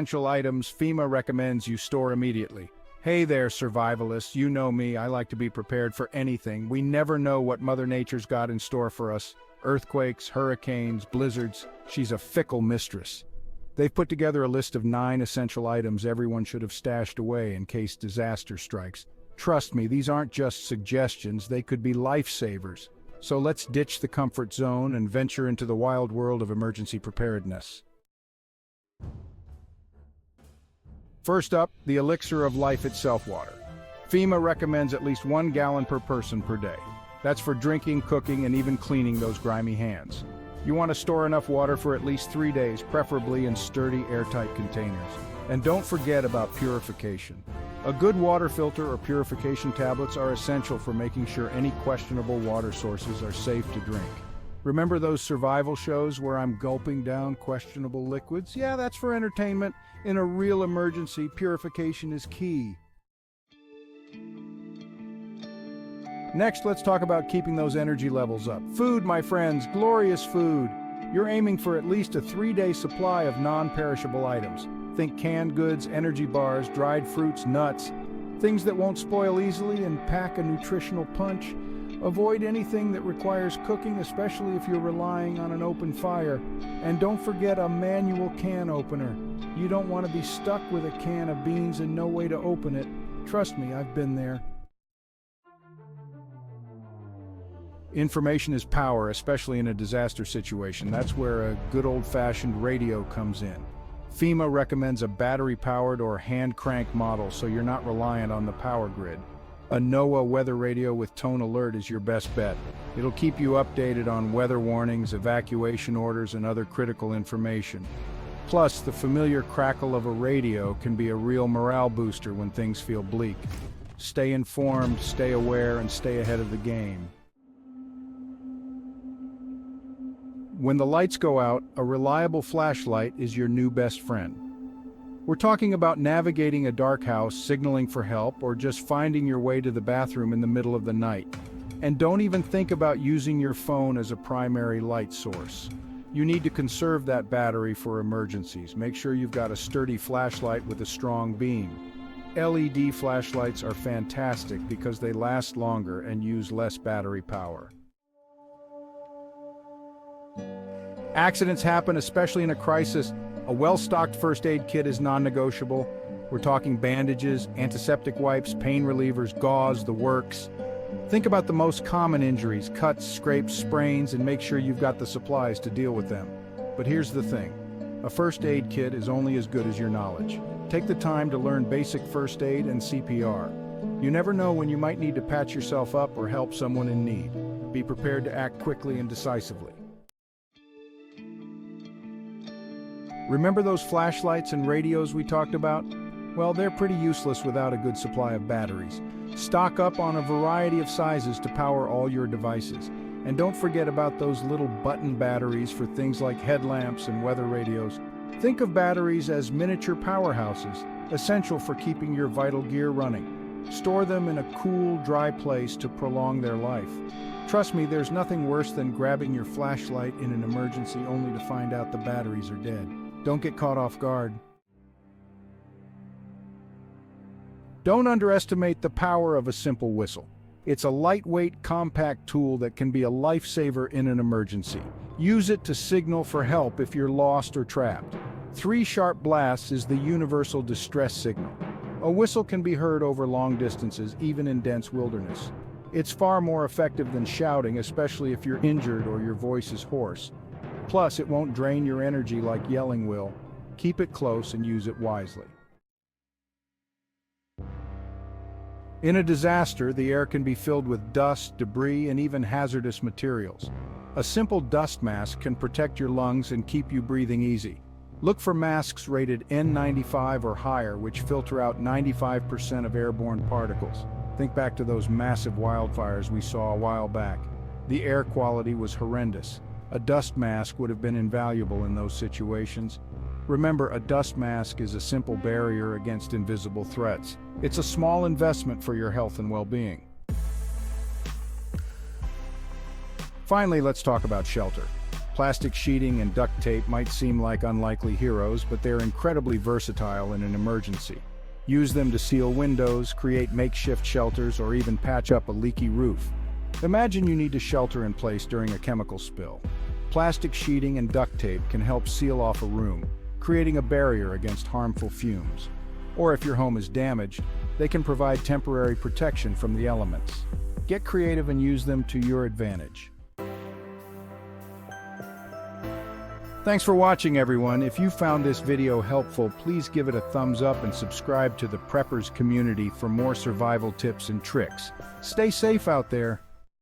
Essential items FEMA recommends you store immediately. Hey there, survivalists. You know me, I like to be prepared for anything. We never know what Mother Nature's got in store for us. Earthquakes, hurricanes, blizzards. She's a fickle mistress. They've put together a list of 9 essential items everyone should have stashed away in case disaster strikes. Trust me, these aren't just suggestions, they could be lifesavers. So let's ditch the comfort zone and venture into the wild world of emergency preparedness. First up, the elixir of life itself, water. FEMA recommends at least 1 gallon per person per day. That's for drinking, cooking, and even cleaning those grimy hands. You want to store enough water for at least 3 days, preferably in sturdy, airtight containers. And don't forget about purification. A good water filter or purification tablets are essential for making sure any questionable water sources are safe to drink. Remember those survival shows where I'm gulping down questionable liquids? Yeah, that's for entertainment. In a real emergency, purification is key. Next, let's talk about keeping those energy levels up. Food, my friends, glorious food. You're aiming for at least a 3-day supply of non-perishable items. Think canned goods, energy bars, dried fruits, nuts, things that won't spoil easily and pack a nutritional punch. Avoid anything that requires cooking, especially if you're relying on an open fire. And don't forget a manual can opener. You don't want to be stuck with a can of beans and no way to open it. Trust me, I've been there. Information is power, especially in a disaster situation. That's where a good old-fashioned radio comes in. FEMA recommends a battery-powered or hand-crank model so you're not reliant on the power grid. A NOAA weather radio with tone alert is your best bet. It'll keep you updated on weather warnings, evacuation orders, and other critical information. Plus, the familiar crackle of a radio can be a real morale booster when things feel bleak. Stay informed, stay aware, and stay ahead of the game. When the lights go out, a reliable flashlight is your new best friend. We're talking about navigating a dark house, signaling for help, or just finding your way to the bathroom in the middle of the night. And don't even think about using your phone as a primary light source. You need to conserve that battery for emergencies. Make sure you've got a sturdy flashlight with a strong beam. LED flashlights are fantastic because they last longer and use less battery power. Accidents happen, especially in a crisis. A well-stocked first aid kit is non-negotiable. We're talking bandages, antiseptic wipes, pain relievers, gauze, the works. Think about the most common injuries, cuts, scrapes, sprains, and make sure you've got the supplies to deal with them. But here's the thing. A first aid kit is only as good as your knowledge. Take the time to learn basic first aid and CPR. You never know when you might need to patch yourself up or help someone in need. Be prepared to act quickly and decisively. Remember those flashlights and radios we talked about? Well, they're pretty useless without a good supply of batteries. Stock up on a variety of sizes to power all your devices. And don't forget about those little button batteries for things like headlamps and weather radios. Think of batteries as miniature powerhouses, essential for keeping your vital gear running. Store them in a cool, dry place to prolong their life. Trust me, there's nothing worse than grabbing your flashlight in an emergency only to find out the batteries are dead. Don't get caught off guard. Don't underestimate the power of a simple whistle. It's a lightweight, compact tool that can be a lifesaver in an emergency. Use it to signal for help if you're lost or trapped. 3 sharp blasts is the universal distress signal. A whistle can be heard over long distances, even in dense wilderness. It's far more effective than shouting, especially if you're injured or your voice is hoarse. Plus, it won't drain your energy like yelling will. Keep it close and use it wisely. In a disaster, the air can be filled with dust, debris, and even hazardous materials. A simple dust mask can protect your lungs and keep you breathing easy. Look for masks rated N95 or higher, which filter out 95% of airborne particles. Think back to those massive wildfires we saw a while back. The air quality was horrendous. A dust mask would have been invaluable in those situations. Remember, a dust mask is a simple barrier against invisible threats. It's a small investment for your health and well-being. Finally, let's talk about shelter. Plastic sheeting and duct tape might seem like unlikely heroes, but they're incredibly versatile in an emergency. Use them to seal windows, create makeshift shelters, or even patch up a leaky roof. Imagine you need to shelter in place during a chemical spill. Plastic sheeting and duct tape can help seal off a room, creating a barrier against harmful fumes. Or if your home is damaged, they can provide temporary protection from the elements. Get creative and use them to your advantage. Thanks for watching, everyone. If you found this video helpful, please give it a thumbs up and subscribe to the Preppers community for more survival tips and tricks. Stay safe out there.